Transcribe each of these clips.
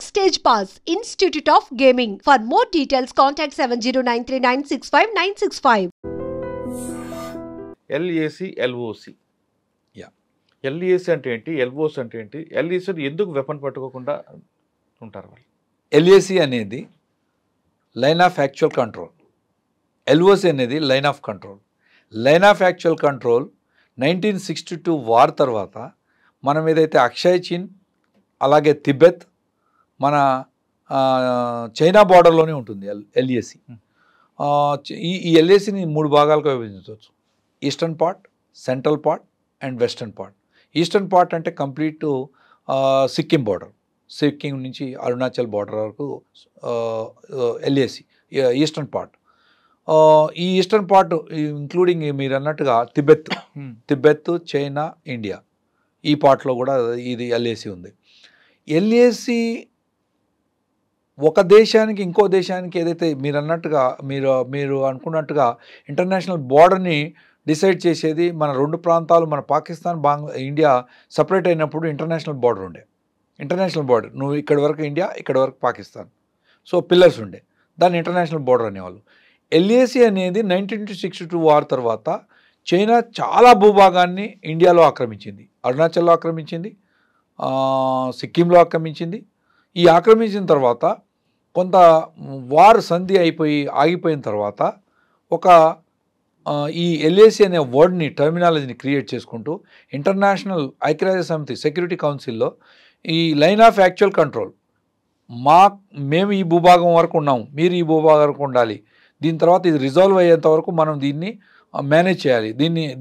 Backstage Pass, Institute of Gaming. For more details, contact 709396596. LAC LOC yeah LAC అంటే ఏంటి, LOC అంటే ఏంటి, LAC ఎందుకు వెపన్ పట్టుకోకుండా ఉంటారు వాళ్ళు? ఎల్ఏసి అనేది line of actual control, LOC అనేది line of control. Line of actual control 1962 war తర్వాత మనం ఏదైతే అక్షయ్ చిన్ అలాగే తిబెత్ మన చైనా బార్డర్లోనే ఉంటుంది ఎల్ఏసి. ఈ ఎల్ఏసిని 3 భాగాలుగా విభజించవచ్చు: eastern part, central part and western part. Eastern part అంటే కంప్లీట్ సిక్కిం బార్డర్, సిక్కిం నుంచి అరుణాచల్ బార్డర్ వరకు ఎల్ఏసి ఈస్టర్న్ పార్ట్. ఈ ఈస్టర్న్ పార్ట్ ఇంక్లూడింగ్ మీరు అన్నట్టుగా తిబెత్, చైనా, ఇండియా, ఈ పార్ట్లో కూడా ఇది ఎల్ఏసి ఉంది. ఎల్ఏసి ఒక దేశానికి ఇంకో దేశానికి ఏదైతే మీరు అన్నట్టుగా మీరు అనుకున్నట్టుగా ఇంటర్నేషనల్ బార్డర్ని డిసైడ్ చేసేది మన 2 ప్రాంతాలు, మన పాకిస్తాన్, ఇండియా సపరేట్ అయినప్పుడు ఇంటర్నేషనల్ బార్డర్ ఉండే. ఇంటర్నేషనల్ బార్డర్ నువ్వు ఇక్కడి వరకు ఇండియా, ఇక్కడి వరకు పాకిస్తాన్, సో పిల్లర్స్ ఉండే, దాన్ని ఇంటర్నేషనల్ బార్డర్ అనేవాళ్ళు. ఎల్ఏసి అనేది 1962 వార్ తర్వాత చైనా చాలా భూభాగాన్ని ఇండియాలో ఆక్రమించింది, అరుణాచల్లో ఆక్రమించింది, సిక్కింలో ఆక్రమించింది. ఈ ఆక్రమించిన తర్వాత కొంత వార్ సంధి ఆగిపోయిన తర్వాత ఒక ఈ ఎల్ఏసి అనే వర్డ్ని, టర్మినాలజీని క్రియేట్ చేసుకుంటూ ఇంటర్నేషనల్ ఐక్యరాజ్య సమితి సెక్యూరిటీ కౌన్సిల్లో ఈ లైన్ ఆఫ్ యాక్చువల్ కంట్రోల్, మేము ఈ భూభాగం వరకు ఉన్నాము, మీరు ఈ భూభాగం వరకు ఉండాలి, దీని తర్వాత ఇది రిజాల్వ్ అయ్యేంత వరకు మనం దీన్ని మేనేజ్ చేయాలి,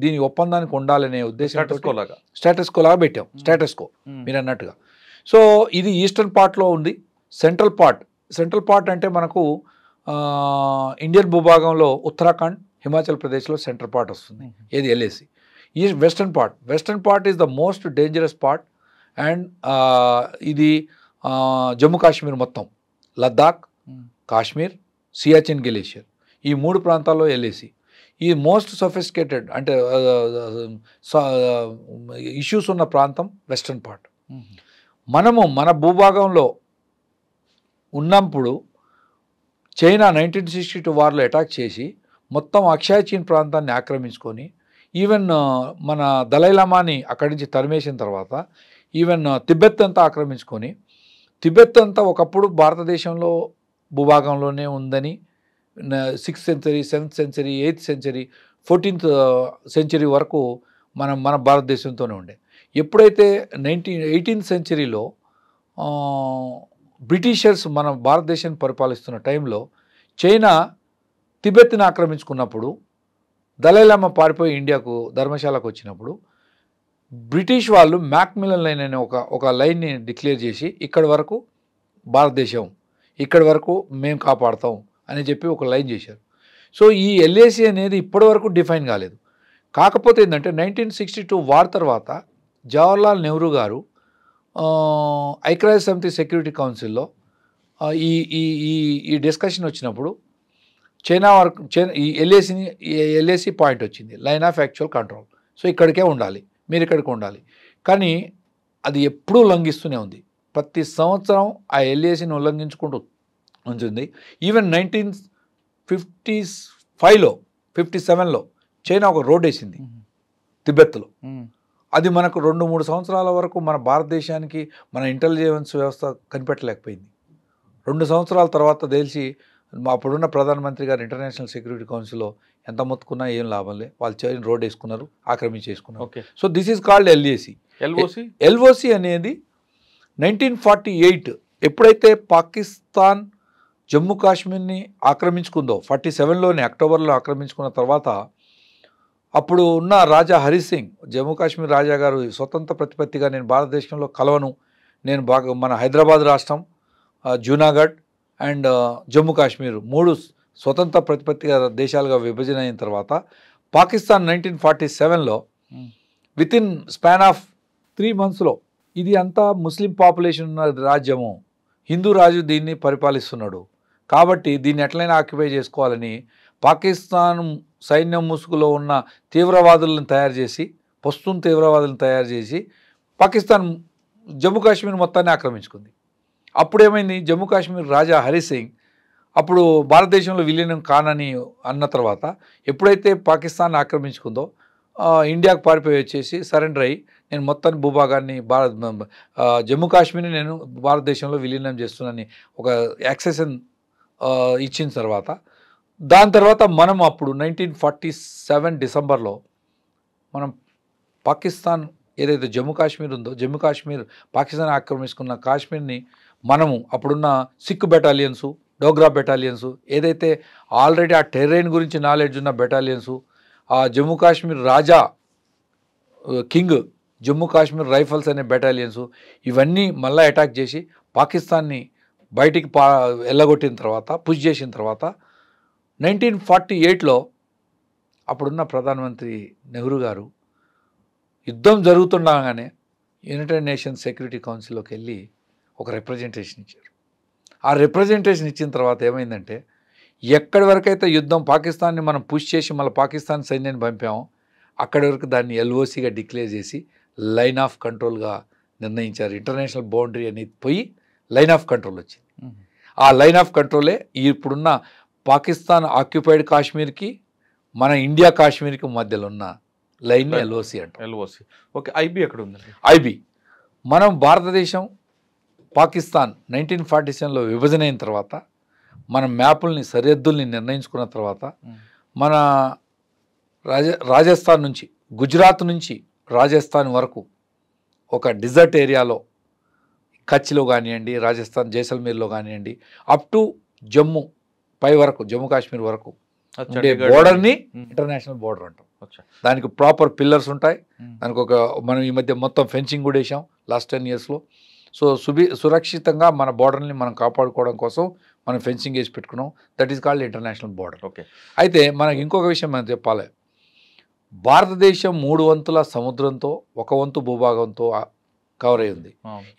దీని ఒప్పందానికి ఉండాలనే ఉద్దేశంతో స్టేటస్ కో లాగా పెట్టాం. స్టేటస్ కో మీరు అన్నట్టుగా. సో ఇది ఈస్టర్న్ పార్ట్లో ఉంది. సెంట్రల్ పార్ట్ అంటే మనకు ఇండియన్ భూభాగంలో ఉత్తరాఖండ్, హిమాచల్ ప్రదేశ్లో సెంట్రల్ పార్ట్ వస్తుంది, ఏది ఎల్ఏసి. ఈ western part is the most dangerous part. And ఇది జమ్మూ కాశ్మీర్ మొత్తం, లద్దాఖ్, కాశ్మీర్, సియాచిన్ గ్లేషియర్, ఈ 3 ప్రాంతాల్లో ఎల్ఏసి. ఈ మోస్ట్ సొఫిస్టికేటెడ్ అంటే ఇష్యూస్ ఉన్న ప్రాంతం వెస్టర్న్ పార్ట్. మనము మన భూభాగంలో ఉన్నప్పుడు చైనా 1962 వార్లో అటాక్ చేసి మొత్తం అక్షయ్ చీన్ ప్రాంతాన్ని ఆక్రమించుకొని, ఈవెన్ మన దలైలామాని అక్కడి నుంచి తరిమేసిన తర్వాత ఈవెన్ తిబెత్ అంతా ఆక్రమించుకొని, తిబెత్ అంతా ఒకప్పుడు భారతదేశంలో భూభాగంలోనే ఉందని 6th century, 7th century, 8th century, 14th century వరకు మన భారతదేశంతోనే ఉండే. ఎప్పుడైతే 18th సెంచరీలో బ్రిటిషర్స్ మన భారతదేశాన్ని పరిపాలిస్తున్న టైంలో చైనా తిబెత్ని ఆక్రమించుకున్నప్పుడు, దలైలామా పారిపోయి ఇండియాకు ధర్మశాలకు వచ్చినప్పుడు బ్రిటిష్ వాళ్ళు మ్యాక్మిలన్ లైన్ అనే ఒక లైన్ని డిక్లేర్ చేసి ఇక్కడి వరకు భారతదేశం, ఇక్కడి వరకు మేము కాపాడుతాం అని చెప్పి ఒక లైన్ చేశారు. సో ఈ ఎల్ఏసి అనేది ఇప్పటి వరకు డిఫైన్ కాలేదు. కాకపోతే ఏంటంటే 1962 వార్ తర్వాత జవహర్లాల్ నెహ్రూ గారు ఐక్యరాజ్య సమితి సెక్యూరిటీ కౌన్సిల్లో ఈ డిస్కషన్ వచ్చినప్పుడు చైనా ఈ ఎల్ఏసి పాయింట్ వచ్చింది, line of actual control. So ఇక్కడికే ఉండాలి, మీరు ఇక్కడికి ఉండాలి. కానీ అది ఎప్పుడూ ఉల్లంఘిస్తూనే ఉంది. ప్రతి సంవత్సరం ఆ ఎల్ఏసిని ఉల్లంఘించుకుంటూ ఉంటుంది. ఈవెన్ 1955లో 57లో చైనా ఒక రోడ్ వేసింది తిబెత్లో. అది మనకు 2-3 సంవత్సరాల వరకు మన భారతదేశానికి మన ఇంటెలిజెన్స్ వ్యవస్థ కనిపెట్టలేకపోయింది. 2 సంవత్సరాల తర్వాత తెలిసి అప్పుడున్న ప్రధానమంత్రి గారు ఇంటర్నేషనల్ సెక్యూరిటీ కౌన్సిల్లో ఎంత మొత్తుకున్నా ఏం లాభం లే, వాళ్ళు చైనా రోడ్ వేసుకున్నారు, ఆక్రమించేసుకున్నారు. So this is called LAC. LOC అనేది 1948 ఎప్పుడైతే పాకిస్తాన్ జమ్మూ కాశ్మీర్ని ఆక్రమించుకుందో, 47లోనే అక్టోబర్లో ఆక్రమించుకున్న తర్వాత అప్పుడు ఉన్న రాజా హరి సింగ్, జమ్మూ కాశ్మీర్ రాజా గారు స్వతంత్ర ప్రతిపత్తిగా నేను భారతదేశంలో కలవను, నేను మన హైదరాబాద్ రాష్ట్రం, జూనాగఢ్ అండ్ జమ్మూ కాశ్మీర్ 3 స్వతంత్ర ప్రతిపత్తిగా దేశాలుగా విభజన అయిన తర్వాత పాకిస్తాన్ 1947లో వితిన్ స్పాన్ ఆఫ్ 3 monthsలో ఇది అంతా ముస్లిం పాపులేషన్ ఉన్న రాజ్యము, హిందూ రాజు దీన్ని పరిపాలిస్తున్నాడు కాబట్టి దీన్ని ఎట్లయినా ఆక్యుపై చేసుకోవాలని పాకిస్తాన్ సైన్యం ముసుగులో ఉన్న తీవ్రవాదులను తయారు చేసి, పస్తూన్ తీవ్రవాదులను తయారు చేసి పాకిస్తాన్ జమ్మూ కాశ్మీర్ మొత్తాన్ని ఆక్రమించుకుంది. అప్పుడు ఏమైంది, జమ్మూ కాశ్మీర్ రాజా హరి సింగ్ అప్పుడు భారతదేశంలో విలీనం కానని అన్న తర్వాత ఎప్పుడైతే పాకిస్తాన్ ఆక్రమించుకుందో ఇండియాకు పారిపోయి వచ్చేసి సరెండర్ అయ్యి నేను మొత్తాన్ని భూభాగాన్ని జమ్మూ కాశ్మీర్ని నేను భారతదేశంలో విలీనం చేస్తున్నానని ఒక యాక్సెషన్ ఇచ్చిన తర్వాత దాని తర్వాత మనం అప్పుడు 1947 డిసెంబర్లో మనం పాకిస్తాన్ ఏదైతే జమ్మూ కాశ్మీర్ ఉందో జమ్మూ కాశ్మీర్ పాకిస్తాన్ ఆక్రమించుకున్న కాశ్మీర్ని మనము అప్పుడున్న సిక్ బెటాలియన్సు డోగ్రా బెటాలియన్స్ ఏదైతే ఆల్రెడీ ఆ టెర్రైన్ గురించి నాలెడ్జ్ ఉన్న బెటాలియన్స్ ఆ జమ్మూ కాశ్మీర్ రాజా కింగ్ జమ్మూ కాశ్మీర్ రైఫల్స్ అనే బెటాలియన్స్ ఇవన్నీ మళ్ళీ అటాక్ చేసి పాకిస్తాన్ని బయటికి వెళ్ళగొట్టిన తర్వాత పుష్ చేసిన తర్వాత 1948లో అప్పుడున్న ప్రధానమంత్రి నెహ్రూ గారు యుద్ధం జరుగుతుండగానే యునైటెడ్ నేషన్స్ సెక్యూరిటీ కౌన్సిల్లోకి వెళ్ళి ఒక రిప్రజెంటేషన్ ఇచ్చారు. ఆ రిప్రజెంటేషన్ ఇచ్చిన తర్వాత ఏమైందంటే ఎక్కడి వరకైతే యుద్ధం పాకిస్తాన్ని మనం పుష్ చేసి మళ్ళీ పాకిస్తాన్ సైన్యాన్ని పంపామో అక్కడి వరకు దాన్ని ఎల్ఓసిగా డిక్లేర్ చేసి లైన్ ఆఫ్ కంట్రోల్గా నిర్ణయించారు. ఇంటర్నేషనల్ బౌండరీ అనేది పోయి లైన్ ఆఫ్ కంట్రోల్ వచ్చింది. ఆ లైన్ ఆఫ్ కంట్రోలే ఇప్పుడున్న పాకిస్తాన్ ఆక్యుపైడ్ కాశ్మీర్కి మన ఇండియా కాశ్మీర్కి మధ్యలో ఉన్న లైన్ ఎల్ఓసి అంటారు. ఎల్ఓసి. ఓకే, ఐబీ ఎక్కడ ఉందండి? ఐబీ మనం భారతదేశం పాకిస్తాన్ 1947లో విభజన అయిన తర్వాత మన మ్యాపుల్ని సరిహద్దుల్ని నిర్ణయించుకున్న తర్వాత మన రాజస్థాన్ నుంచి గుజరాత్ నుంచి రాజస్థాన్ వరకు ఒక డిజర్ట్ ఏరియాలో కచ్లో కానివ్వండి రాజస్థాన్ జైసల్మీర్లో కానివ్వండి అప్ టు జమ్మూ పై వరకు జమ్మూ కాశ్మీర్ వరకు బోర్డర్ని ఇంటర్నేషనల్ బోర్డర్ అంటాం. దానికి ప్రాపర్ పిల్లర్స్ ఉంటాయి. దానికి ఒక మనం ఈ మధ్య మొత్తం ఫెన్సింగ్ కూడా వేసాం లాస్ట్ 10 yearsలో. సో సురక్షితంగా మన బోర్డర్ని మనం కాపాడుకోవడం కోసం మనం ఫెన్సింగ్ వేసి పెట్టుకున్నాం. That is called international border. Okay, అయితే మనకి ఇంకొక విషయం మనం చెప్పాలి. భారతదేశం 3 వంతుల సముద్రంతో 1 వంతు భూభాగంతో కవర్ అయి ఉంది.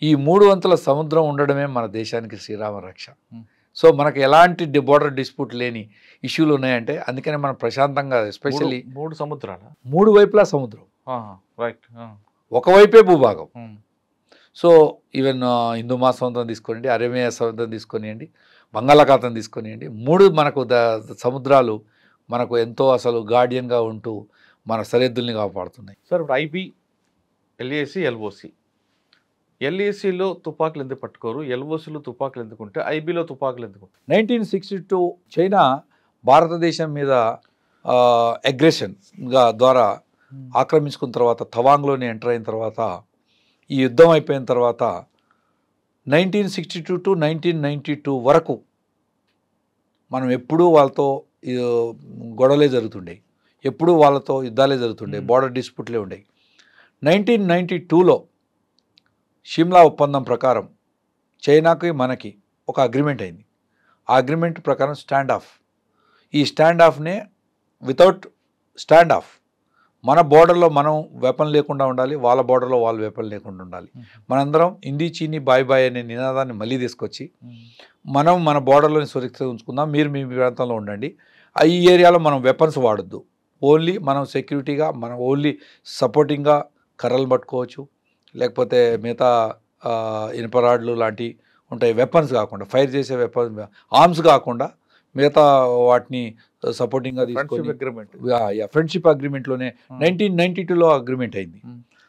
ఈ 3 వంతుల సముద్రం ఉండడమే మన దేశానికి శ్రీరామ రక్ష. సో మనకు ఎలాంటి బోర్డర్ డిస్ప్యూట్ లేని ఇష్యూలు ఉన్నాయంటే అందుకనే మనం ప్రశాంతంగా ఎస్పెషల్లీ 3 సముద్రాలు 3 వైపులా సముద్రం, రైట్, ఒకవైపే భూభాగం. సో ఈవెన్ హిందూ మహాసముద్రం తీసుకోండి, అరేబియా సముద్రం తీసుకొనియండి, బంగాళాఖాతం తీసుకొనియండి, 3 మనకు సముద్రాలు మనకు ఎంతో అసలు గార్డియన్గా ఉంటూ మన సరిహద్దుల్ని కాపాడుతున్నాయి. సార్ ఇప్పుడు ఐబీ, ఎల్ఏసి, ఎల్ఓసి. ఎల్ఏసిలో తుపాకులు ఎందుకు పట్టుకోరు, ఎల్ఓసిలో తుపాకులు ఎందుకుంటే ఐబీలో తుపాకులు ఎందుకు? 1962 చైనా భారతదేశం మీద అగ్రెషన్గా ద్వారా ఆక్రమించుకున్న తర్వాత తవాంగ్లోని ఎంటర్ అయిన తర్వాత ఈ యుద్ధం అయిపోయిన తర్వాత 1962 to 1992 వరకు మనం ఎప్పుడూ వాళ్ళతో గొడవలే జరుగుతుండే, ఎప్పుడూ వాళ్ళతో యుద్ధాలే జరుగుతుండే, బార్డర్ డిస్ప్యూట్లే ఉండేవి. 1992లో షిమ్లా ఒప్పందం ప్రకారం చైనాకి మనకి ఒక అగ్రిమెంట్ అయింది. ఆ అగ్రిమెంట్ ప్రకారం స్టాండ్ ఆఫ్, ఈ స్టాండ్ ఆఫ్నే వితౌట్ స్టాండ్ ఆఫ్ మన బోర్డర్లో మనం వెపన్ లేకుండా ఉండాలి, వాళ్ళ బోర్డర్లో వాళ్ళు వెపన్ లేకుండా ఉండాలి. మనందరం హిందీ చీనీ బాయ్ బాయ్ అనే నినాదాన్ని మళ్ళీ తీసుకొచ్చి మనం మన బోర్డర్లోని సురక్షితంగా ఉంచుకుందాం, మీరు మీ ప్రాంతంలో ఉండండి, ఈ ఏరియాలో మనం వెపన్స్ వాడొద్దు, ఓన్లీ మనం సెక్యూరిటీగా మనం ఓన్లీ సపోర్టింగ్గా కర్రలు పట్టుకోవచ్చు, లేకపోతే మిగతా ఇనుపరాడ్లు లాంటివి ఉంటాయి, వెపన్స్ కాకుండా ఫైర్ చేసే వెపన్స్ ఆర్మ్స్ కాకుండా మిగతా వాటిని సపోర్టింగ్గా తీసుకొని ఫ్రెండ్షిప్ అగ్రిమెంట్లోనే 1992లో అగ్రిమెంట్ అయింది.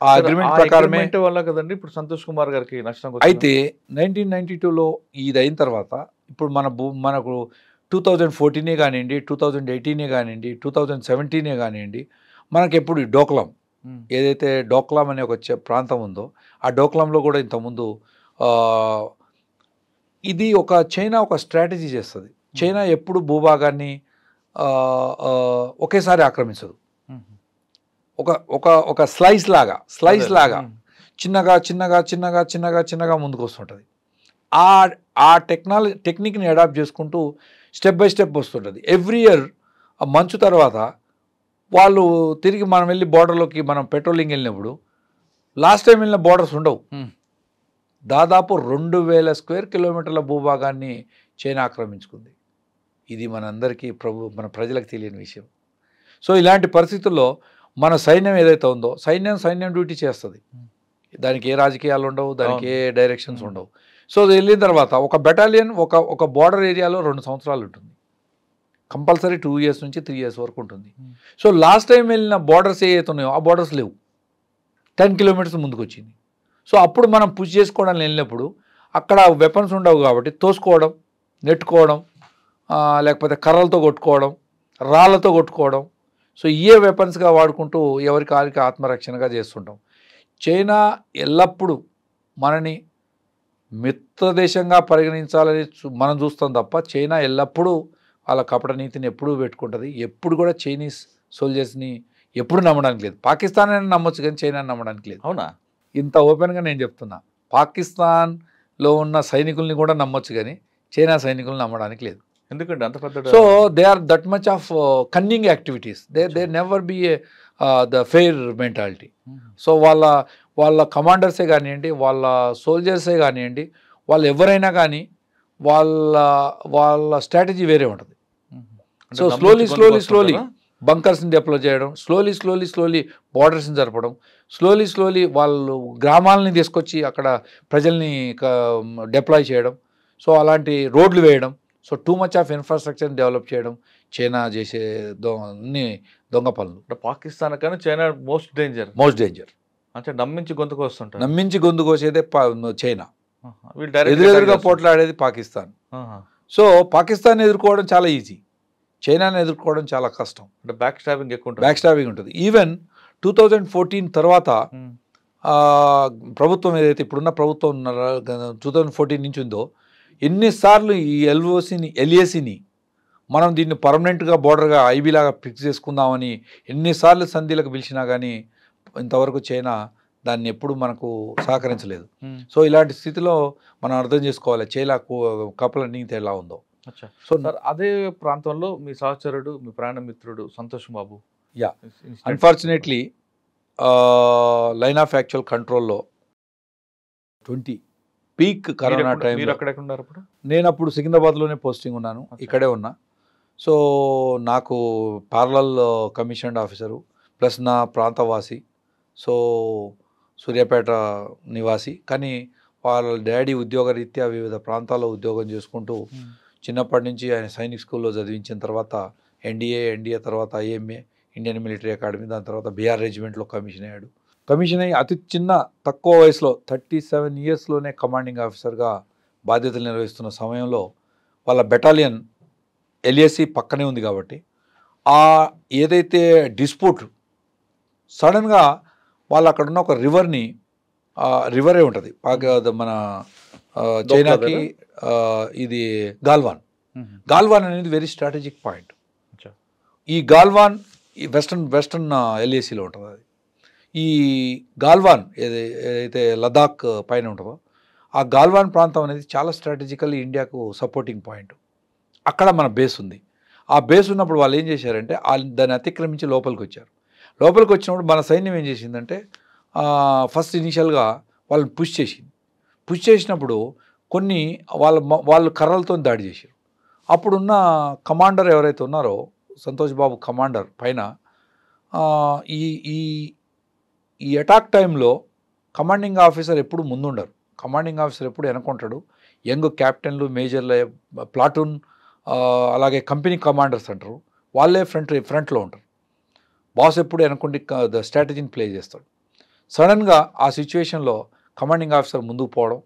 ఆ అగ్రిమెంట్ ప్రకారమే వల్ల కదండి ఇప్పుడు సంతోష్ కుమార్ గారికి నష్టం. అయితే 1992లో ఇది అయిన తర్వాత ఇప్పుడు మనకు 2014 కానివ్వండి, 2018 కానివ్వండి, 2017 కానివ్వండి, మనకి ఎప్పుడు డోక్లాం ఏదైతే డోక్లాం అనే ఒక ప్రాంతం ఉందో ఆ డోక్లాంలో కూడా ఇంతకుముందు ఇది ఒక చైనా ఒక స్ట్రాటజీ చేస్తుంది. చైనా ఎప్పుడు భూభాగాన్ని ఒకేసారి ఆక్రమించదు, ఒక ఒక ఒక స్లైస్ లాగా చిన్నగా చిన్నగా చిన్నగా చిన్నగా చిన్నగా ముందుకు వస్తుంటుంది. ఆ టెక్నిక్ని అడాప్ట్ చేసుకుంటూ స్టెప్ బై స్టెప్ వస్తుంటుంది. ఎవ్రీ ఇయర్ మంచు తర్వాత వాళ్ళు తిరిగి మనం వెళ్ళి బోర్డర్లోకి మనం పెట్రోలింగ్ వెళ్ళినప్పుడు లాస్ట్ టైం వెళ్ళిన బోర్డర్స్ ఉండవు. దాదాపు 2000 స్క్వేర్ కిలోమీటర్ల భూభాగాన్ని చైనా ఆక్రమించుకుంది. ఇది మనందరికీ మన ప్రజలకు తెలియని విషయం. సో ఇలాంటి పరిస్థితుల్లో మన సైన్యం ఏదైతే ఉందో సైన్యం డ్యూటీ చేస్తుంది. దానికి ఏ రాజకీయాలు ఉండవు, దానికి ఏ డైరెక్షన్స్ ఉండవు. సో అది వెళ్ళిన తర్వాత ఒక బెటాలియన్ ఒక బార్డర్ ఏరియాలో 2 సంవత్సరాలు ఉంటుంది, కంపల్సరీ 2 years నుంచి 3 years వరకు ఉంటుంది. సో లాస్ట్ టైం వెళ్ళిన బార్డర్స్ ఏవైతే ఉన్నాయో ఆ బార్డర్స్ లేవు, 10 kilometers ముందుకు వచ్చింది. సో అప్పుడు మనం పుష్ చేసుకోవడానికి వెళ్ళినప్పుడు అక్కడ వెపన్స్ ఉండవు కాబట్టి తోసుకోవడం, నెట్టుకోవడం, లేకపోతే కర్రలతో కొట్టుకోవడం, రాళ్ళతో కొట్టుకోవడం, సో ఇవే వెపన్స్గా వాడుకుంటూ ఎవరికి వారికి ఆత్మరక్షణగా చేస్తుంటాం. చైనా ఎల్లప్పుడూ మనని మిత్ర దేశంగా పరిగణించాలని మనం చూస్తాం తప్ప చైనా ఎల్లప్పుడూ వాళ్ళ కపట నీతిని ఎప్పుడూ పెట్టుకుంటుంది. ఎప్పుడు కూడా చైనీస్ సోల్జర్స్ని ఎప్పుడు నమ్మడానికి లేదు. పాకిస్తాన్ అని నమ్మొచ్చు కానీ చైనాని నమ్మడానికి లేదు. అవునా? ఇంత ఓపెన్గా నేను చెప్తున్నా. పాకిస్తాన్లో ఉన్న సైనికుల్ని కూడా నమ్మొచ్చు కానీ చైనా సైనికులను నమ్మడానికి లేదు. ఎందుకంటే అంత పెద్ద so they are that much of cunning activities. They never be the fair mentality. So వాళ్ళ కమాండర్సే కానివ్వండి, వాళ్ళ సోల్జర్సే కానివ్వండి, వాళ్ళు ఎవరైనా కానీ వాళ్ళ స్ట్రాటజీ వేరే ఉంటుంది. సో స్లోలీ బంకర్స్ని డెప్లో చేయడం, స్లోలీ బార్డర్స్ని జరపడం, స్లోలీ వాళ్ళు గ్రామాలని తీసుకొచ్చి అక్కడ ప్రజల్ని డిప్లాయ్ చేయడం, సో అలాంటి రోడ్లు వేయడం, సో టూ మచ్ ఆఫ్ ఇన్ఫ్రాస్ట్రక్చర్ని డెవలప్ చేయడం చైనా చేసే దొంగ పనులు. పాకిస్తాన్ కానీ చైనా మోస్ట్ డేంజర్. అంటే నమ్మించి గొంతుకు వస్తుంటారు. నమ్మించి గొంతుకు వచ్చేదే చైనా, వీళ్ళు ఎదురెదురుగా పోట్లాడేది పాకిస్తాన్. సో పాకిస్తాన్ ఎదుర్కోవడం చాలా ఈజీ, చైనాని ఎదుర్కోవడం చాలా కష్టం. అంటే బ్యాక్ స్టాబింగ్ ఉంటుంది. ఈవెన్ 2014 తర్వాత ప్రభుత్వం ఏదైతే ఇప్పుడున్న ప్రభుత్వం 2014 నుంచి ఉందో, ఎన్నిసార్లు ఈ ఎల్ఏసిని మనం దీన్ని పర్మనెంట్గా బోర్డర్గా ఐబీలాగా ఫిక్స్ చేసుకుందామని ఎన్నిసార్లు సంధిలకు పిలిచినా కానీ ఇంతవరకు చైనా దాన్ని ఎప్పుడు మనకు సహకరించలేదు. సో ఇలాంటి స్థితిలో మనం అర్థం చేసుకోవాలి చైనా కపల నీతి ఎలా ఉందో. సో అదే ప్రాంతంలో మీ సహచరుడు, మీ ప్రాణమిత్రుడు Santosh Babu, unfortunately line of actual కంట్రోల్లో 20 పీక్ కరోనా టైం. నేను అప్పుడు సికింద్రాబాద్లోనే పోస్టింగ్ ఉన్నాను, ఇక్కడే ఉన్నా. సో నాకు పారలల్ కమిషన్డ్ ఆఫీసరు ప్లస్ నా ప్రాంతవాసి, సో సూర్యాపేట నివాసి, కానీ వాళ్ళ డాడీ ఉద్యోగరీత్యా వివిధ ప్రాంతాల్లో ఉద్యోగం చేసుకుంటూ చిన్నప్పటి నుంచి ఆయన సైనిక్ స్కూల్లో చదివించిన తర్వాత ఎన్డీఏ తర్వాత ఐఎంఏ ఇండియన్ మిలిటరీ అకాడమీ, దాని తర్వాత బీఆర్ రెజిమెంట్లో కమిషన్ అయ్యి అతి తక్కువ వయసులో 37 yearsలోనే కమాండింగ్ ఆఫీసర్గా బాధ్యతలు నిర్వహిస్తున్న సమయంలో వాళ్ళ బెటాలియన్ ఎల్ఏసి పక్కనే ఉంది కాబట్టి ఏదైతే డిస్ప్యూట్ సడన్గా వాళ్ళు అక్కడ ఉన్న ఒక రివరే ఉంటుంది మన చైనాకి, ఇది గాల్వాన్ అనేది వెరీ స్ట్రాటజిక్ పాయింట్. ఈ గాల్వాన్ ఈ వెస్టర్న్ ఎల్ఏసిలో ఉంటుంది. అది ఈ గాల్వాన్ ఏదైతే లదాఖ్ పైన ఉంటుందో ఆ గాల్వాన్ ప్రాంతం అనేది చాలా స్ట్రాటజికల్లీ ఇండియాకు సపోర్టింగ్ పాయింట్. అక్కడ మన బేస్ ఉంది. ఆ బేస్ ఉన్నప్పుడు వాళ్ళు ఏం చేశారంటే దాన్ని అతిక్రమించి లోపలికి వచ్చినప్పుడు మన సైన్యం ఏం చేసిందంటే ఫస్ట్ ఇనిషియల్గా వాళ్ళని పుష్ చేసినప్పుడు కొన్ని వాళ్ళు కర్రలతో దాడి చేశారు. అప్పుడున్న కమాండర్ ఎవరైతే ఉన్నారో సంతోష్ బాబు కమాండర్ పైన ఈ అటాక్ టైంలో కమాండింగ్ ఆఫీసర్ ఎప్పుడు ముందుండరు, కమాండింగ్ ఆఫీసర్ ఎప్పుడు వెనకుంటాడు. యంగ్ క్యాప్టెన్లు, మేజర్లు, ప్లాటూన్, అలాగే కంపెనీ కమాండర్స్ అంటారు, వాళ్ళే ఫ్రంట్లో ఉంటారు. బాస్ ఎప్పుడు వెనకుండి స్ట్రాటజీని ప్లే చేస్తాడు. సడన్గా ఆ సిచ్యువేషన్లో కమాండింగ్ ఆఫీసర్ ముందుకు పోవడం,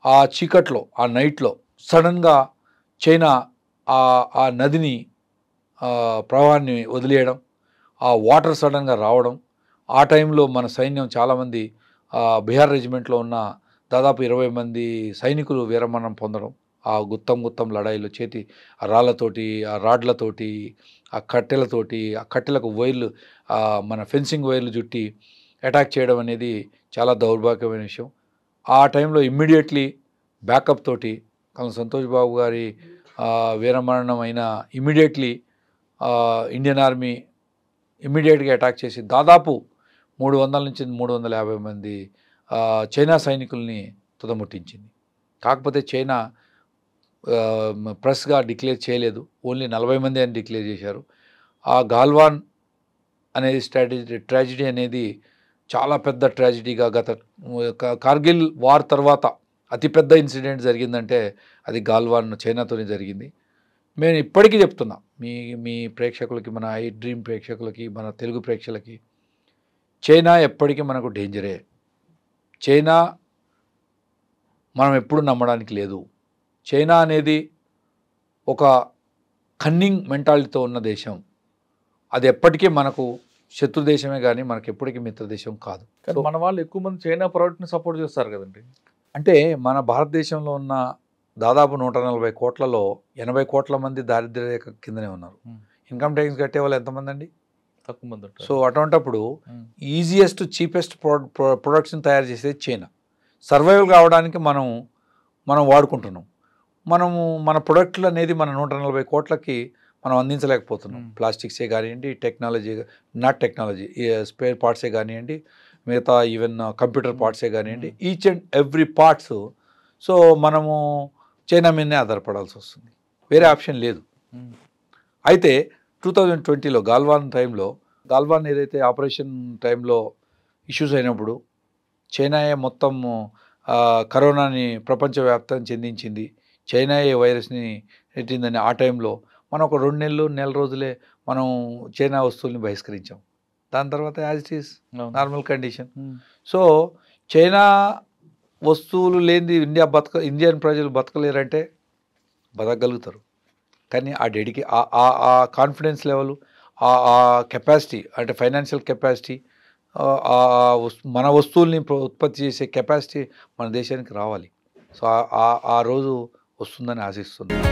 ఆ చీకట్లో ఆ నైట్లో సడన్గా చైనా ఆ నదిని ప్రవాహాన్ని వదిలేయడం, ఆ వాటర్ సడన్గా రావడం, ఆ టైంలో మన సైన్యం చాలామంది బీహార్ రెజిమెంట్లో ఉన్న దాదాపు 20 మంది సైనికులు వీరమరణం పొందడం, ఆ గుత్తం లడాయిలో ఆ రాళ్ళతోటి, ఆ రాడ్లతోటి, ఆ కట్టెలకు వైర్లు, మన ఫెన్సింగ్ వైర్లు చుట్టి అటాక్ చేయడం అనేది చాలా దౌర్భాగ్యమైన విషయం. ఆ టైంలో ఇమ్మీడియట్లీ బ్యాకప్ తోటి సంతోష్ బాబు గారి వీరమరణం అయిన ఇమ్మీడియట్లీ ఇండియన్ ఆర్మీ ఇమ్మీడియట్గా అటాక్ చేసి దాదాపు 300 నుంచి 350 మంది చైనా సైనికుల్ని తుదముట్టించింది. కాకపోతే చైనా ప్రెస్గా డిక్లేర్ చేయలేదు, ఓన్లీ 40 మంది అని డిక్లేర్ చేశారు. ఆ గాల్వాన్ అనేది ట్రాజిడీ అనేది చాలా పెద్ద ట్రాజిడీగా కార్గిల్ వార్ తర్వాత అతిపెద్ద ఇన్సిడెంట్ జరిగిందంటే అది గాల్వాన్ చైనాతోనే జరిగింది. మేము ఇప్పటికీ చెప్తున్నాం మీ మీ ప్రేక్షకులకి, మన ఐ డ్రీమ్ ప్రేక్షకులకి, మన తెలుగు ప్రేక్షకులకి, చైనా ఎప్పటికీ మనకు డేంజరే. చైనా మనం ఎప్పుడు నమ్మడానికి లేదు. చైనా అనేది ఒక కన్నింగ్ మెంటాలిటీతో ఉన్న దేశం. అది ఎప్పటికీ మనకు శత్రు దేశమే కానీ మనకు ఎప్పటికీ మిత్ర దేశం కాదు. కానీ మన వాళ్ళు ఎక్కువ మంది చైనా ప్రోడక్ట్ని సపోర్ట్ చేస్తారు కదండి. అంటే మన భారతదేశంలో ఉన్న దాదాపు 140 కోట్లలో 80 కోట్ల మంది దారిద్ర్య రేఖ కిందనే ఉన్నారు. ఇన్కమ్ ట్యాక్స్ కట్టే వాళ్ళు ఎంతమంది అండి? తక్కువ మంది ఉంటారు. సో అటువంటప్పుడు ఈజియెస్ట్ చీపెస్ట్ ప్రొడక్ట్స్ని తయారు చేసేది చైనా. సర్వైవల్ కావడానికి మనం వాడుకుంటున్నాం. మన ప్రొడక్ట్లు అనేది మన 140 కోట్లకి మనం అందించలేకపోతున్నాం. ప్లాస్టిక్సే కానివ్వండి, టెక్నాలజీ స్పేర్ పార్ట్సే కానివ్వండి, మిగతా ఈవెన్ కంప్యూటర్ పార్ట్సే కానివ్వండి, each and every parts. So మనము చైనా మీదనే ఆధారపడాల్సి వస్తుంది, వేరే ఆప్షన్ లేదు. అయితే 2020లో గాల్వాన్ ఏదైతే ఆపరేషన్ టైంలో ఇష్యూస్ అయినప్పుడు చైనాయే మొత్తం కరోనాని ప్రపంచవ్యాప్తం చెందించింది, చైనాయే వైరస్ని నెట్టిందని ఆ టైంలో మనం ఒక 2 నెల రోజులే మనం చైనా వస్తువుల్ని బహిష్కరించాం. దాని తర్వాత as it is normal condition. So China వస్తువులు లేనిది ఇండియన్ ప్రజలు బతకలేరంటే బతకగలుగుతారు. కానీ ఆ కాన్ఫిడెన్స్ లెవెల్, ఆ కెపాసిటీ, అంటే ఫైనాన్షియల్ కెపాసిటీ, మన వస్తువుల్ని ఉత్పత్తి చేసే కెపాసిటీ మన దేశానికి రావాలి. సో ఆ రోజు వస్తుందని ఆశిస్తున్నాను.